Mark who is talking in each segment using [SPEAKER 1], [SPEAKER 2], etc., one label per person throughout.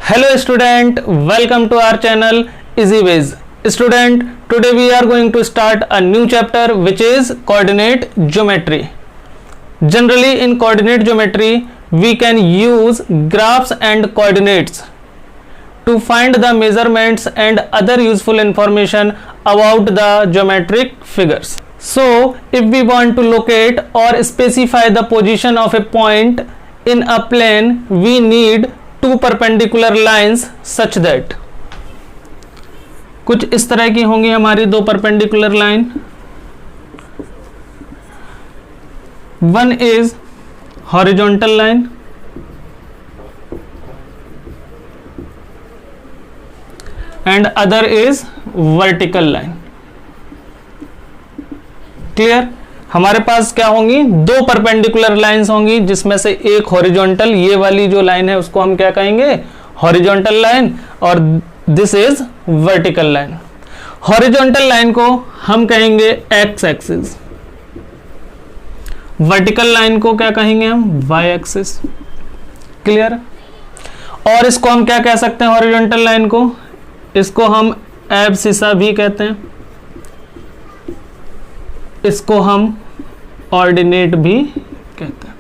[SPEAKER 1] Hello student, welcome to our channel EasyWays. Student, today we are going to start a new chapter which is coordinate geometry. Generally in coordinate geometry we can use graphs and coordinates to find the measurements and other useful information about the geometric figures. So if we want to locate or specify the position of a point in a plane, we need two perpendicular lines such that कुछ इस तरह की होंगी हमारी दो perpendicular line. One is horizontal line and other is vertical line. Clear? हमारे पास क्या होंगी? दो परपेंडिकुलर लाइंस होंगी जिसमें से एक हॉरिजॉन्टल, ये वाली जो लाइन है उसको हम क्या कहेंगे? हॉरिजॉन्टल लाइन, और this is vertical line. Horizontal line को हम कहेंगे एक्स एक्सिस, वर्टिकल लाइन को क्या कहेंगे हम? Y axis. क्लियर? और इसको हम क्या कह सकते हैं? हॉरिजॉन्टल लाइन को, इसको हम एब्सिसा भी कहते हैं, इसको हम ऑर्डिनेट भी कहते हैं.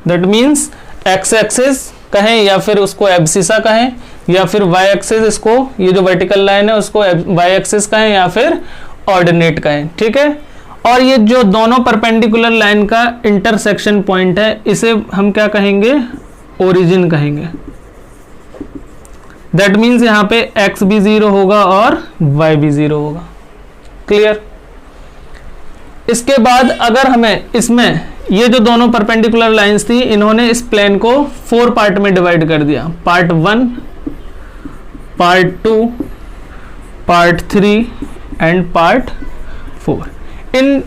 [SPEAKER 1] दैट मीन्स एक्स एक्सिस कहें या फिर उसको एब्सिसा कहें, या फिर वाई एक्सिस, इसको ये जो वर्टिकल लाइन है उसको वाई एक्सिस कहें या फिर ऑर्डिनेट कहें. ठीक है? और ये जो दोनों परपेंडिकुलर लाइन का इंटरसेक्शन पॉइंट है इसे हम क्या कहेंगे? ओरिजिन कहेंगे. दैट मीन्स यहाँ पे एक्स भी 0 होगा और वाई भी 0 होगा. क्लियर? इसके बाद अगर हमें इसमें ये जो दोनों परपेंडिकुलर लाइंस थी इन्होंने इस प्लेन को 4 पार्ट में डिवाइड कर दिया. Part 1, part 2, part 3 and part 4. In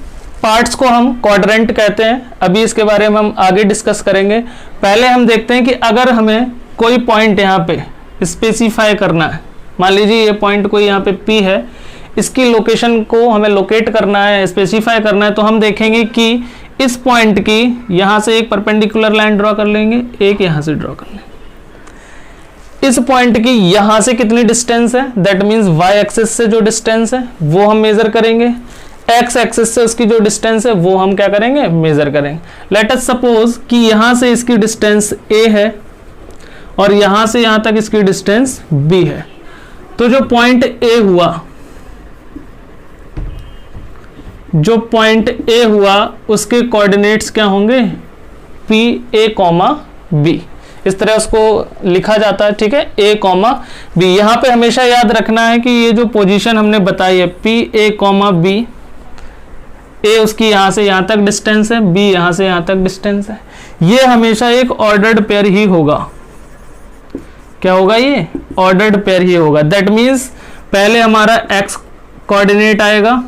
[SPEAKER 1] parts को हम क्वाड्रेंट कहते हैं. अभी इसके बारे में हम आगे डिस्कस करेंगे. पहले हम देखते हैं कि अगर हमें कोई पॉइंट यहाँ पे स्पेसिफाई करना है, मान लीजिए ये पॉइंट कोई यहाँ पे P है, इसकी लोकेशन को हमें लोकेट करना है, स्पेसिफाई करना है, तो हम देखेंगे कि इस पॉइंट की यहां से एक परपेंडिकुलर लाइन ड्रॉ कर लेंगे, एक यहां से ड्रॉ कर लेंगे. इस पॉइंट की यहां से कितनी डिस्टेंस है, दैट मींस वाई एक्सिस से जो डिस्टेंस है वो हम मेजर करेंगे. एक्स एक्सिस से उसकी जो डिस्टेंस है वो हम क्या करेंगे? मेजर करेंगे. लेट अस सपोज कि यहां से इसकी डिस्टेंस a है और यहां से यहां तक इसकी डिस्टेंस b है. तो जो पॉइंट a हुआ उसके कोऑर्डिनेट्स क्या होंगे? P A, B. इस तरह उसको लिखा जाता है. ठीक है? A, B. यहां पे हमेशा याद रखना है कि ये जो पोजीशन हमने बताई है P A, B, A उसकी यहां से यहां तक डिस्टेंस है, B यहां से यहां तक डिस्टेंस है. ये हमेशा एक ऑर्डर्ड पेयर ही होगा. क्या होगा? ये ऑर्डर्ड पेयर ही होगा. दैट मीन्स पहले हमारा x कोऑर्डिनेट आएगा,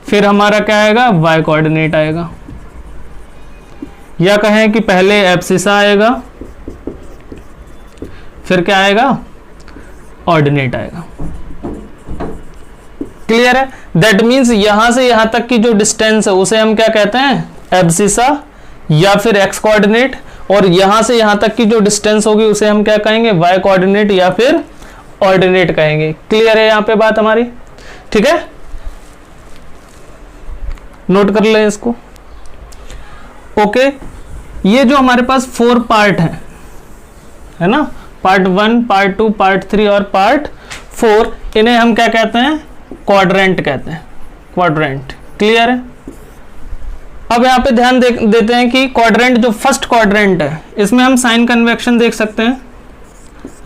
[SPEAKER 1] फिर हमारा क्या आएगा? y कोऑर्डिनेट आएगा, या कहें कि पहले एब्सिसा आएगा फिर क्या आएगा? ऑर्डिनेट आएगा. क्लियर है? दैट मीन्स यहां से यहां तक की जो डिस्टेंस है उसे हम क्या कहते हैं? एब्सिसा या फिर x कोऑर्डिनेट, और यहां से यहां तक की जो डिस्टेंस होगी उसे हम क्या कहेंगे? y कोऑर्डिनेट या फिर ऑर्डिनेट कहेंगे. क्लियर है यहाँ पे बात हमारी? ठीक है? नोट कर लें इसको. ओके, ये जो हमारे पास 4 पार्ट है ना, पार्ट 1, पार्ट 2, पार्ट 3 और पार्ट 4, इन्हें हम क्या कहते हैं? क्वाड्रेंट कहते हैं. क्वाड्रेंट. क्लियर है? अब यहाँ पे ध्यान देते हैं कि क्वाड्रेंट जो फर्स्ट क्वाड्रेंट है इसमें हम साइन कन्वेक्शन देख सकते हैं,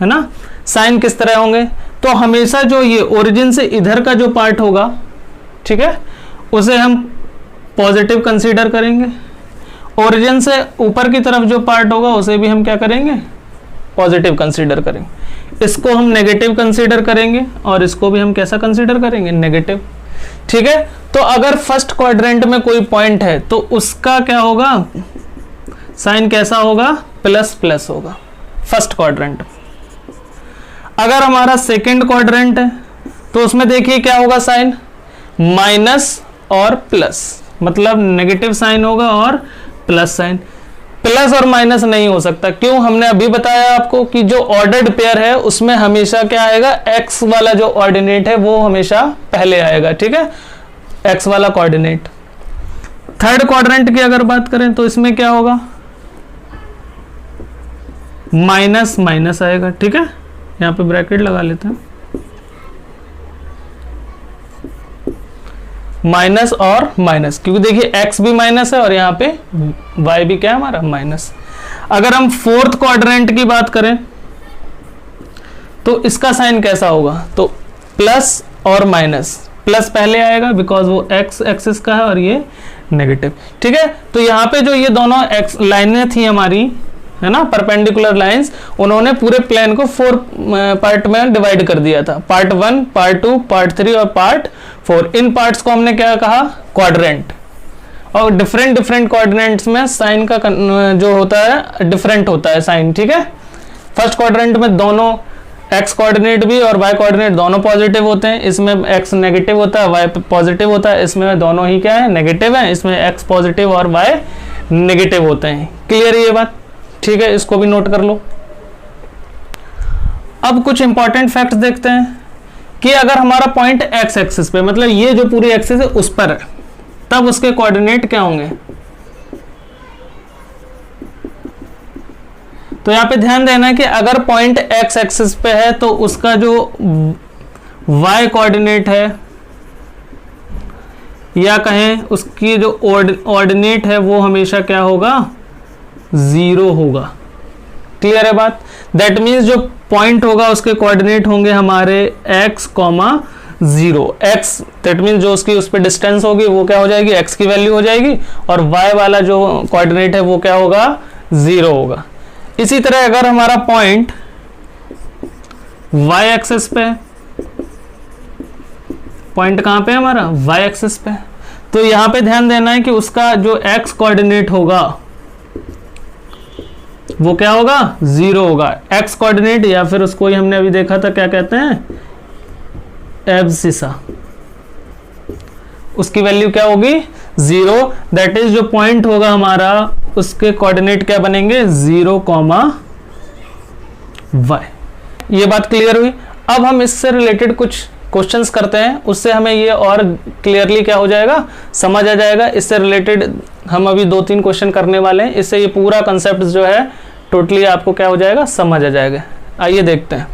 [SPEAKER 1] है ना. साइन किस तरह होंगे? तो हमेशा जो ये ओरिजिन से इधर का जो पार्ट होगा, ठीक है, उसे हम पॉजिटिव कंसीडर करेंगे. ओरिजिन से ऊपर की तरफ जो पार्ट होगा उसे भी हम क्या करेंगे? पॉजिटिव कंसीडर करेंगे. इसको हम नेगेटिव कंसीडर करेंगे और इसको भी हम कैसा कंसीडर करेंगे? नेगेटिव. ठीक है? तो अगर फर्स्ट क्वाड्रेंट में कोई पॉइंट है तो उसका क्या होगा? साइन कैसा होगा? प्लस प्लस होगा फर्स्ट क्वाड्रेंट. अगर हमारा सेकंड क्वाड्रेंट है तो उसमें देखिए क्या होगा? साइन माइनस और प्लस, मतलब नेगेटिव साइन होगा और प्लस साइन. प्लस और माइनस नहीं हो सकता। क्यों? हमने अभी बताया आपको कि जो ऑर्डर्ड पेयर है उसमें हमेशा क्या आएगा, एक्स वाला जो ऑर्डिनेट है वो हमेशा पहले आएगा, ठीक है, एक्स वाला कोऑर्डिनेट। थर्ड क्वाड्रेंट की अगर बात करें तो इसमें क्या होगा, माइनस माइनस आएगा, ठीक है, यहां पे ब्रैकेट लगा लेते हैं, माइनस और माइनस, क्योंकि देखिए x भी माइनस है और यहाँ पे y भी क्या है हमारा, माइनस। अगर हम फोर्थ क्वाड्रेंट की बात करें तो इसका साइन कैसा होगा, तो प्लस और माइनस, प्लस पहले आएगा बिकॉज वो x एक्सिस का है और ये नेगेटिव, ठीक है। तो यहाँ पे जो ये दोनों x लाइनें थी हमारी, है ना, परपेंडिकुलर लाइंस, उन्होंने पूरे प्लेन को 4 पार्ट में डिवाइड कर दिया था, पार्ट 1, पार्ट 2, पार्ट 3 और पार्ट 4। इन पार्ट्स को हमने क्या कहा, क्वाड्रेंट। और डिफरेंट डिफरेंट क्वाड्रेंट्स में साइन का जो होता है डिफरेंट होता है साइन, ठीक है। फर्स्ट क्वाड्रेंट में दोनों x कोऑर्डिनेट भी और y कोऑर्डिनेट दोनों पॉजिटिव होते हैं, इसमें x नेगेटिव होता है, y पॉजिटिव होता है, इसमें दोनों ही क्या है, नेगेटिव है, इसमें x पॉजिटिव और y नेगेटिव होते हैं। क्लियर है ये बात, ठीक है, इसको भी नोट कर लो। अब कुछ इंपॉर्टेंट फैक्ट्स देखते हैं कि अगर हमारा पॉइंट x एक्सिस पे, मतलब ये जो पूरी एक्सिस है उस पर है, तब उसके कोऑर्डिनेट क्या होंगे। तो यहां पे ध्यान देना है कि अगर पॉइंट x एक्सिस पे है तो उसका जो y कोऑर्डिनेट है, या कहें उसकी जो ऑर्डिनेट है, वो हमेशा क्या होगा, 0 होगा। क्लियर है बात। दैट मीन्स जो पॉइंट होगा उसके कोऑर्डिनेट होंगे हमारे x, 0। x दैट मीन्स जो उसकी उस पर डिस्टेंस होगी वो क्या हो जाएगी, x की वैल्यू हो जाएगी, और y वाला जो कोऑर्डिनेट है वो क्या होगा, 0 होगा। इसी तरह अगर हमारा पॉइंट y एक्सिस पे, पॉइंट कहां पे है हमारा, y एक्सिस पे, तो यहां पे ध्यान देना है कि उसका जो x कोऑर्डिनेट होगा वो क्या होगा, 0 होगा। x कोऑर्डिनेट, या फिर उसको ही हमने अभी देखा था क्या कहते हैं, एब्सिसा, उसकी वैल्यू क्या होगी, 0। दैट इज जो पॉइंट होगा हमारा उसके कोऑर्डिनेट क्या बनेंगे, 0, y। ये बात क्लियर हुई। अब हम इससे रिलेटेड कुछ क्वेश्चंस करते हैं, उससे हमें ये और क्लियरली क्या हो जाएगा, समझ आ जाएगा। इससे रिलेटेड हम अभी 2-3 क्वेश्चन करने वाले हैं, इससे ये पूरा कंसेप्ट जो है टोटली आपको क्या हो जाएगा, समझ आ जाएगा। आइए देखते हैं।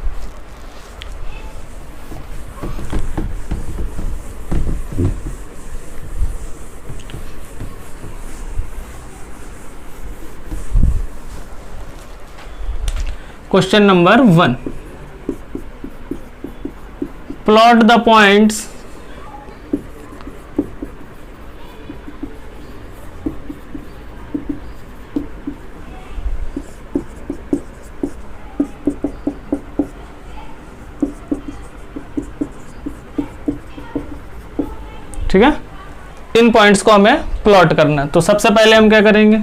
[SPEAKER 1] Question number 1, plot the points ठीक है, इन पॉइंट्स को हमें प्लॉट करना है। तो सबसे पहले हम क्या करेंगे,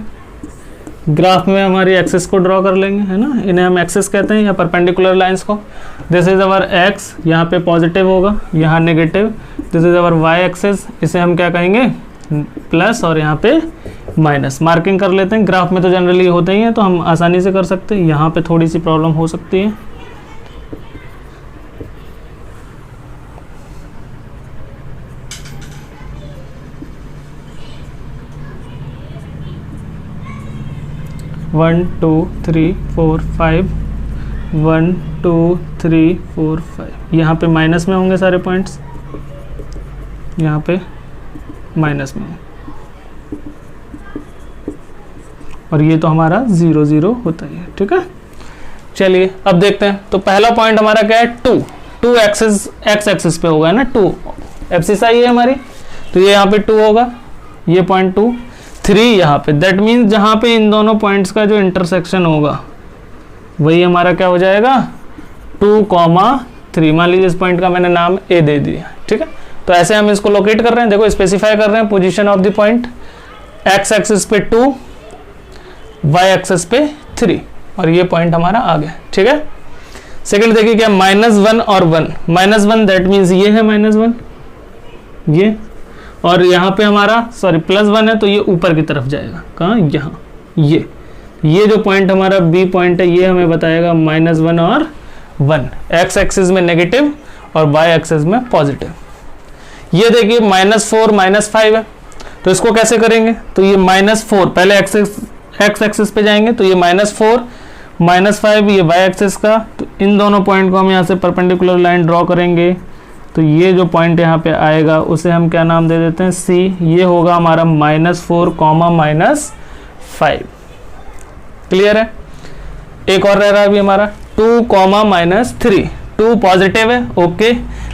[SPEAKER 1] ग्राफ में हमारी एक्सिस को ड्रॉ कर लेंगे, है ना, इन्हें हम एक्सिस कहते हैं या परपेंडिकुलर लाइंस को। दिस इज अवर एक्स, यहाँ पे पॉजिटिव होगा, यहाँ negative. This is our Y axis, इसे हम क्या कहेंगे, प्लस, और यहाँ पे माइनस। मार्किंग कर लेते हैं, ग्राफ में तो जनरली होते ही हैं तो हम आसानी से कर सकते हैं, यहाँ पे थोड़ी सी प्रॉब्लम हो सकती है। One two three four five, 1 2 3 4 5, यहाँ पे माइनस में होंगे सारे पॉइंट्स, यहाँ पे माइनस में, और ये तो हमारा 0 0 होता ही है, ठीक है। चलिए अब देखते हैं। तो पहला पॉइंट हमारा क्या है, 2 एक्सिस, एक्स एक्सिस पे होगा, है ना, 2 एब्सिसा ही है हमारी, तो ये यहाँ पे 2 होगा, ये पॉइंट 2, 3 यहाँ पे। दैट मीन्स जहाँ पे इन दोनों पॉइंट्स का जो इंटरसेक्शन होगा वही हमारा क्या हो जाएगा, 2, 3। मान लीजिए इस पॉइंट का मैंने नाम ए दे दिया, ठीक है। तो ऐसे हम इसको लोकेट कर रहे हैं, देखो स्पेसिफाई कर रहे हैं position of the point, x axis पे 2, वाई एक्सिस पे 3, और ये पॉइंट हमारा आ गया, ठीक है। सेकंड देखिए क्या, -1 और 1, -1 दैट मीन्स ये है -1, ये, और यहाँ पे हमारा +1 है तो ये ऊपर की तरफ जाएगा, कहाँ, यहाँ, ये ये जो पॉइंट हमारा बी पॉइंट है ये हमें बताएगा -1 और 1, एक्स एक्सिस में नेगेटिव और वाई एक्सिस में पॉजिटिव। ये देखिए -4 -5 है, तो इसको कैसे करेंगे, तो ये -4 पहले एक्स एक्सिस पे जाएंगे, तो ये -4 -5 ये वाई एक्सिस का, तो इन दोनों पॉइंट को हम यहाँ से परपेंडिकुलर लाइन ड्रॉ करेंगे। तो ये जो पॉइंट यहाँ पे आएगा उसे हम क्या नाम दे देते हैं, सी। ये होगा हमारा -4 -5। क्लियर है। एक और रह रहा है अभी हमारा 2 -3। 2 पॉजिटिव है, ओके,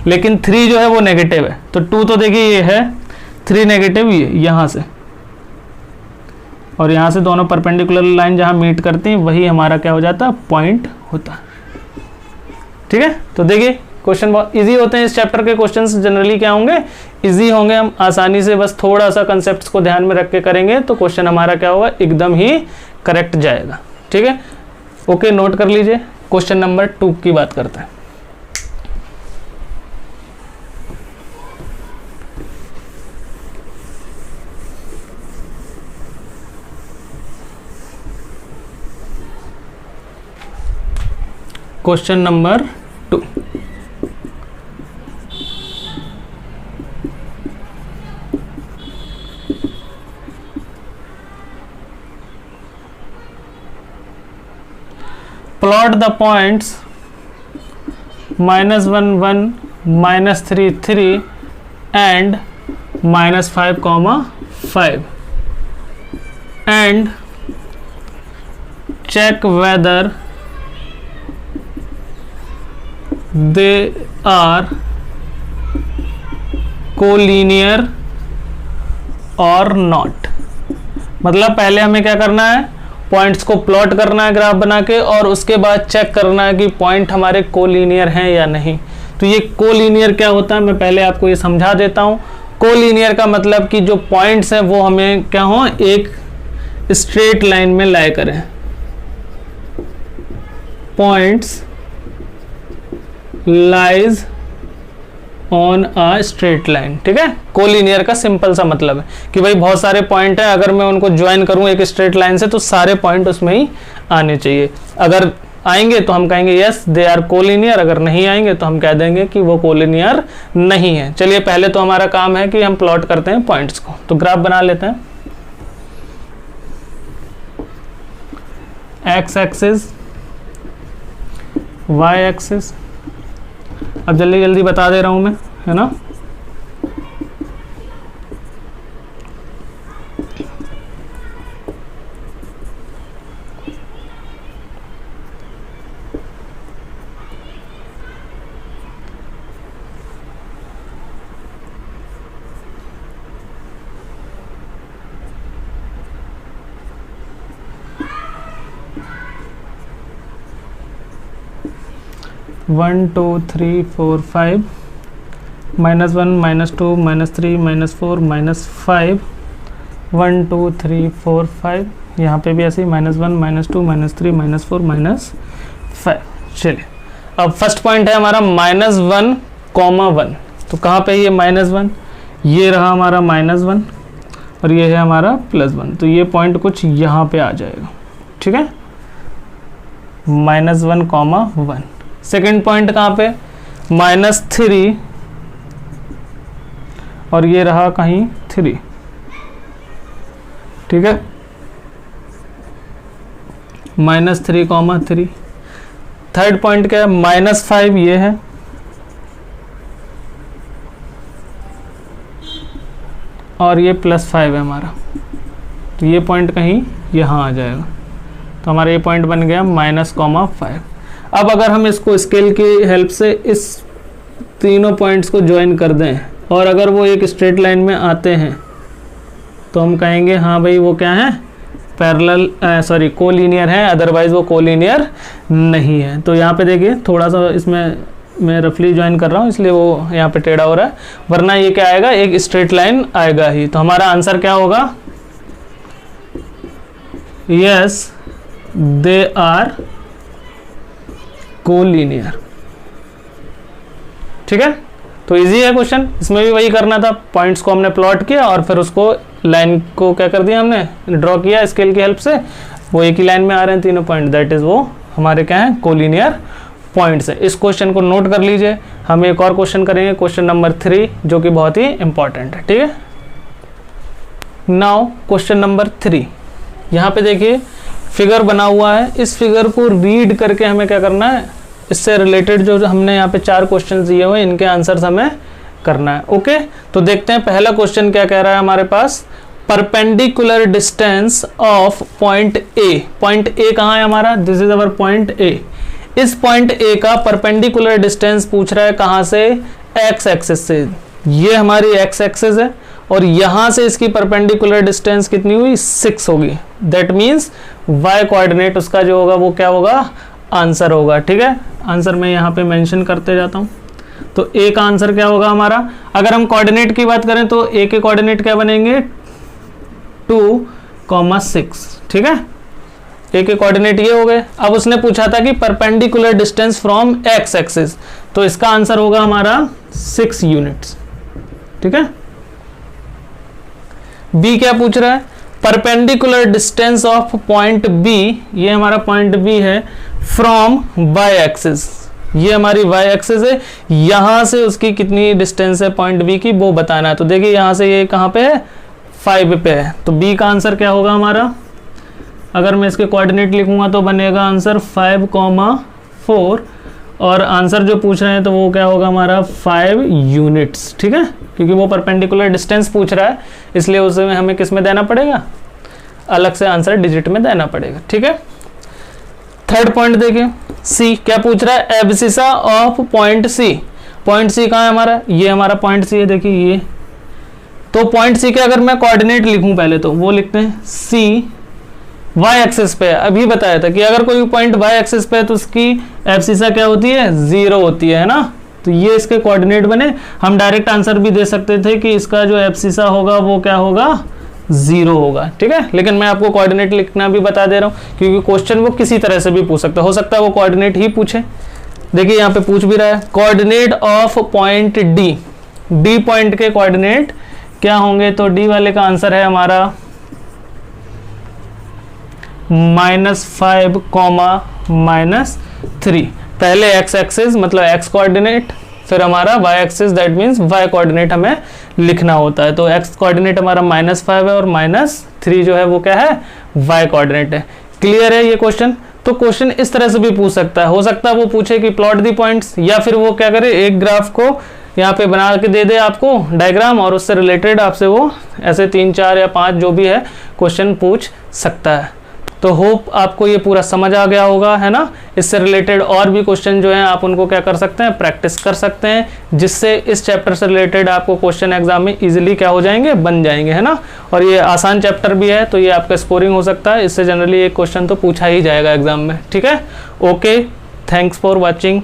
[SPEAKER 1] लेकिन 3 जो है वो नेगेटिव है। तो 2 तो देखिए ये है, 3 नेगेटिव ये यहाँ से, और यहाँ से दोनों परपेंडिकुलर लाइन जहाँ मीट करती हैं वही हमारा क्या हो जाता है, पॉइंट होता है। ठीक है, तो देखिए क्वेश्चन बहुत इजी होते हैं। इस चैप्टर के क्वेश्चंस जनरली क्या होंगे, इजी होंगे। हम आसानी से बस थोड़ा सा कंसेप्ट्स को ध्यान में रख के करेंगे तो क्वेश्चन हमारा क्या होगा, एकदम ही करेक्ट जाएगा। ठीक है, ओके, नोट कर लीजिए। क्वेश्चन नंबर 2 की बात करते हैं। Question number 2, plot the points -1 1 -3 3 and -5 5 and check whether they are collinear or not। मतलब पहले हमें क्या करना है, पॉइंट्स को प्लॉट करना है ग्राफ बना के, और उसके बाद चेक करना है कि पॉइंट हमारे कोलिनियर हैं या नहीं। तो ये कोलिनियर क्या होता है, मैं पहले आपको ये समझा देता हूँ। कोलिनियर का मतलब कि जो पॉइंट्स हैं वो हमें क्या हो, एक स्ट्रेट लाइन में लाए करें। Points lies on a straight line. ठीक है, कोलिनियर का सिंपल सा मतलब है कि भाई बहुत सारे पॉइंट हैं, अगर मैं उनको ज्वाइन करूं एक स्ट्रेट लाइन से तो सारे पॉइंट उसमें ही आने चाहिए। अगर आएंगे तो हम कहेंगे यस दे आर कोलिनियर, अगर नहीं आएंगे तो हम कह देंगे कि वो कोलिनियर नहीं है। चलिए पहले तो हमारा काम है कि हम प्लॉट करते हैं पॉइंट्स को। तो ग्राफ बना लेते हैं। एक्स एक्सिस, वाई एक्सिस, अब जल्दी जल्दी बता दे रहा हूं मैं, है ना। One two three four five, -1 -2 -3 -4 -5, 1 2 3 4 5, यहाँ पे भी ऐसे ही -1 -2 -3 -4 -5। चलिए अब फर्स्ट पॉइंट है हमारा -1 1। तो कहाँ पे ये -1, ये रहा हमारा -1 और ये है हमारा +1। तो ये पॉइंट कुछ यहाँ पे आ जाएगा। ठीक है, -1 1। सेकेंड पॉइंट कहाँ पे, -3 और ये रहा कहीं 3। ठीक है, -3 3। थर्ड पॉइंट क्या है, -5 ये है, और ये +5 है हमारा। तो ये पॉइंट कहीं यहाँ आ जाएगा। तो हमारा ये पॉइंट बन गया -5। अब अगर हम इसको स्केल की हेल्प से इस तीनों पॉइंट्स को ज्वाइन कर दें और अगर वो एक स्ट्रेट लाइन में आते हैं तो हम कहेंगे हाँ भाई वो क्या है, पैरेलल कोलिनियर है, अदरवाइज वो कोलिनियर नहीं है। तो यहाँ पे देखिए थोड़ा सा इसमें मैं रफली ज्वाइन कर रहा हूँ इसलिए वो यहाँ पे टेढ़ा हो रहा है, वरना ये क्या आएगा, एक स्ट्रेट लाइन आएगा ही। तो हमारा आंसर क्या होगा, यस दे आर कोलिनियर। ठीक है, तो इजी है क्वेश्चन, इसमें भी वही करना था, पॉइंट्स को हमने प्लॉट किया और फिर उसको लाइन को क्या कर दिया, हमने ड्रॉ किया स्केल की हेल्प से, वो एक ही लाइन में आ रहे हैं तीनों पॉइंट, दैट इज वो हमारे क्या है, कोलिनियर पॉइंट्स है। इस क्वेश्चन को नोट कर लीजिए। हम एक और क्वेश्चन करेंगे, क्वेश्चन नंबर 3, जो कि बहुत ही इंपॉर्टेंट है, ठीक है। नाउ क्वेश्चन नंबर 3, यहाँ पे देखिए फिगर बना हुआ है। इस फिगर को रीड करके हमें क्या करना है, इससे रिलेटेड जो हमने यहाँ पे 4 क्वेश्चन दिए हुए इनके आंसर्स हमें करना है। ओके, तो देखते हैं पहला क्वेश्चन क्या कह रहा है हमारे पास। Perpendicular distance of point A. Point A कहाँ है हमारा, this is our point A. इस पॉइंट ए का परपेंडिकुलर डिस्टेंस पूछ रहा है कहाँ से, एक्स एक्सिस से। ये हमारी एक्स एक्सिस है और यहां से इसकी परपेंडिकुलर डिस्टेंस कितनी हुई, 6 होगी। दैट मीन्स वाई कोऑर्डिनेट उसका जो होगा वो क्या होगा, आंसर होगा, ठीक है। आंसर मैं यहाँ पे मेंशन करते जाता हूँ। तो ए का आंसर क्या होगा हमारा, अगर हम कोऑर्डिनेट की बात करें तो ए के कोऑर्डिनेट क्या बनेंगे, 2,6, ठीक है। ए के कोऑर्डिनेट ये हो गए। अब उसने पूछा था कि perpendicular distance from x axis, तो इसका आंसर होगा हमारा 6 यूनिट्स, ठीक है। बी क्या पूछ रहा है, perpendicular distance of point B, ये हमारा पॉइंट बी है, फ्रॉम वाई एक्सिस, ये हमारी वाई एक्सिस है, यहां से उसकी कितनी डिस्टेंस है पॉइंट बी की वो बताना है। तो देखिए यहां से ये कहां पे है, 5 पे है। तो बी का आंसर क्या होगा हमारा, अगर मैं इसके कोऑर्डिनेट लिखूंगा तो बनेगा आंसर 5,4, और आंसर जो पूछ रहे हैं तो वो क्या होगा हमारा 5 यूनिट्स, ठीक है। क्योंकि वो परपेंडिकुलर डिस्टेंस पूछ रहा है, इसलिए उसमें हमें किस में देना पड़ेगा, अलग से आंसर डिजिट में देना पड़ेगा, ठीक है। थर्ड पॉइंट देखिए, सी क्या पूछ रहा है, abscissa of point C. Point C कहाँ है हमारा, ये हमारा पॉइंट सी है, देखिए ये। तो पॉइंट सी के अगर मैं कोऑर्डिनेट लिखूं पहले तो वो लिखते हैं सी वाई एक्सिस पे। अभी बताया था कि अगर कोई पॉइंट वाई एक्सिस पे है तो उसकी एब्सिसा क्या होती है, 0 होती है ना। तो ये इसके कोऑर्डिनेट बने। हम डायरेक्ट आंसर भी दे सकते थे कि इसका जो एब्सिसा होगा वो क्या होगा, 0 होगा, ठीक है। लेकिन मैं आपको कोऑर्डिनेट लिखना भी बता दे रहा हूँ, क्योंकि क्वेश्चन वो किसी तरह से भी पूछ सकता है, हो सकता है वो कोऑर्डिनेट ही पूछे। देखिए यहाँ पे पूछ भी रहा है, coordinate of point D. D point के कोऑर्डिनेट क्या होंगे, तो डी वाले का आंसर है हमारा -5, -3। पहले x एक्सिस मतलब x कोऑर्डिनेट, फिर हमारा y axis, that means y coordinate हमें लिखना होता है। तो x कोऑर्डिनेट हमारा -5 है और -3 जो है वो क्या है, y कोऑर्डिनेट है। क्लियर है ये क्वेश्चन। तो क्वेश्चन इस तरह से भी पूछ सकता है, हो सकता है वो पूछे कि प्लॉट दी पॉइंट्स, या फिर वो क्या करे, एक ग्राफ को यहाँ पे बना के दे दे आपको डायग्राम, और उससे रिलेटेड आपसे वो ऐसे 3, 4 या 5 जो भी है क्वेश्चन पूछ सकता है। तो होप आपको ये पूरा समझ आ गया होगा, है ना। इससे रिलेटेड और भी क्वेश्चन जो हैं आप उनको क्या कर सकते हैं, प्रैक्टिस कर सकते हैं, जिससे इस चैप्टर से रिलेटेड आपको क्वेश्चन एग्जाम में इजीली क्या हो जाएंगे, बन जाएंगे, है ना। और ये आसान चैप्टर भी है, तो ये आपका स्कोरिंग हो सकता है। इससे जनरली एक क्वेश्चन तो पूछा ही जाएगा एग्जाम में, ठीक है। Okay, thanks for watching.